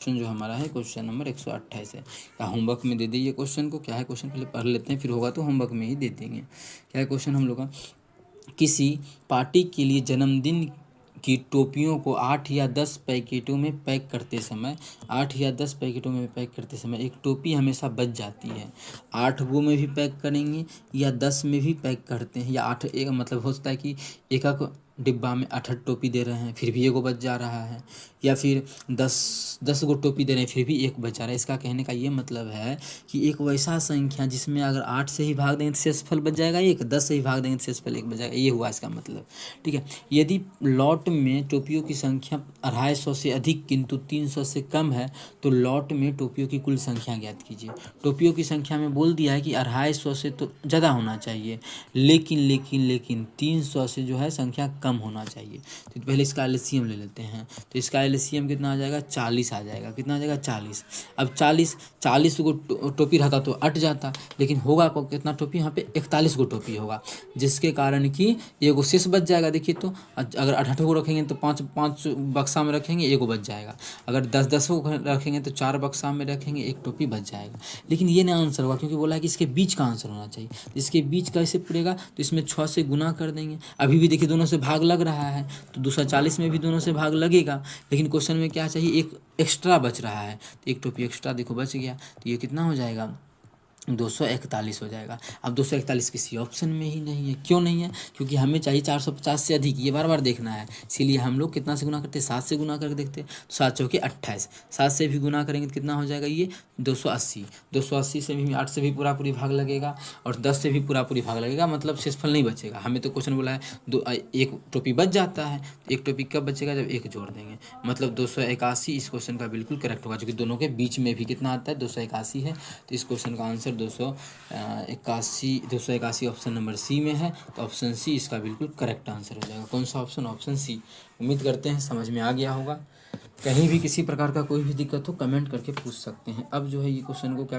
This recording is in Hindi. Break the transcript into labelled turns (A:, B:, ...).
A: क्वेश्चन जो हमारा है क्वेश्चन नंबर 128 है। क्या होमवर्क में दे दिए क्वेश्चन को? क्या है क्वेश्चन, पहले पढ़ लेते हैं, फिर होगा तो होमवर्क में ही दे देंगे। क्या है क्वेश्चन हम लोग का? किसी पार्टी के लिए जन्मदिन की टोपियों को 8 या 10 पैकेटों में पैक करते समय 8 या 10 पैकेटों में पैक करते समय एक टोपी हमेशा बच जाती है। 8 गो में भी पैक करेंगे या 10 में भी पैक करते हैं, या 8 एक मतलब हो सकता है कि एक डिब्बा में 8 टोपी दे रहे हैं फिर भी एगो बच जा रहा है, या फिर 10 गो टोपी दे रहे हैं फिर भी एक बच जा रहा है। इसका कहने का ये मतलब है कि एक वैसा संख्या जिसमें अगर 8 से ही भाग देंगे तो शेषफल बच जाएगा एक, 10 से ही भाग देंगे तो शेषफल एक बच जाएगा। ये हुआ इसका मतलब। ठीक है, यदि लॉट में टोपियों की संख्या 250 से अधिक किंतु 300 से कम है तो लॉट में टोपियों की कुल संख्या ज्ञात कीजिए। टोपियों की संख्या में बोल दिया है कि 250 से तो ज़्यादा होना चाहिए, लेकिन 300 से जो है संख्या कम होना चाहिए। तो पहले इसका एलसीएम ले लेते हैं। तो इसका एलसीएम कितना आ जाएगा? 40 आ जाएगा। कितना आ जाएगा? 40। अब 40 को टोपी रहता तो अट जाता, लेकिन होगा को कितना टोपी? यहाँ पे 41 को टोपी होगा, जिसके कारण कि एगो शेष बच जाएगा। देखिए तो अगर 8 को रखेंगे तो 5 बक्सा में रखेंगे, एगो बच जाएगा। अगर 10 को रखेंगे तो 4 बक्सा में रखेंगे, एक टोपी बच जाएगा। लेकिन ये नहीं आंसर होगा, क्योंकि बोला है कि इसके बीच का आंसर होना चाहिए। इसके बीच कैसे पड़ेगा? तो इसमें 6 से गुना कर देंगे। अभी भी देखिए दोनों से भाग लग रहा है, तो 240 में भी दोनों से भाग लगेगा, लेकिन क्वेश्चन में क्या चाहिए? एक एक्स्ट्रा बच रहा है, तो एक टोपी एक्स्ट्रा देखो बच गया। तो ये कितना हो जाएगा? 241 हो जाएगा। अब 241 किसी ऑप्शन में ही नहीं है। क्यों नहीं है? क्योंकि हमें चाहिए 450 से अधिक, ये बार बार देखना है। इसीलिए हम लोग कितना से गुना करते हैं? 7 से गुना करके देखते हैं। 7 चौके 28, 7 से भी गुना करेंगे तो कितना हो जाएगा? ये 280। 280 से भी 8 से भी पूरा पूरी भाग लगेगा और 10 से भी पूरा पूरी भाग लगेगा, मतलब शेषफल नहीं बचेगा। हमें तो क्वेश्चन बोला है एक टोपी बच जाता है। एक टोपी कब बचेगा? जब एक जोड़ देंगे, मतलब 281 इस क्वेश्चन का बिल्कुल करेक्ट होगा, क्योंकि दोनों के बीच में भी कितना आता है? 281 है। तो इस क्वेश्चन का आंसर 281 ऑप्शन नंबर सी में है। तो ऑप्शन सी इसका बिल्कुल करेक्ट आंसर हो जाएगा। कौन सा ऑप्शन? Option C. उम्मीद करते हैं समझ में आ गया होगा। कहीं भी किसी प्रकार का कोई भी दिक्कत हो कमेंट करके पूछ सकते हैं। अब जो है ये क्वेश्चन को क्या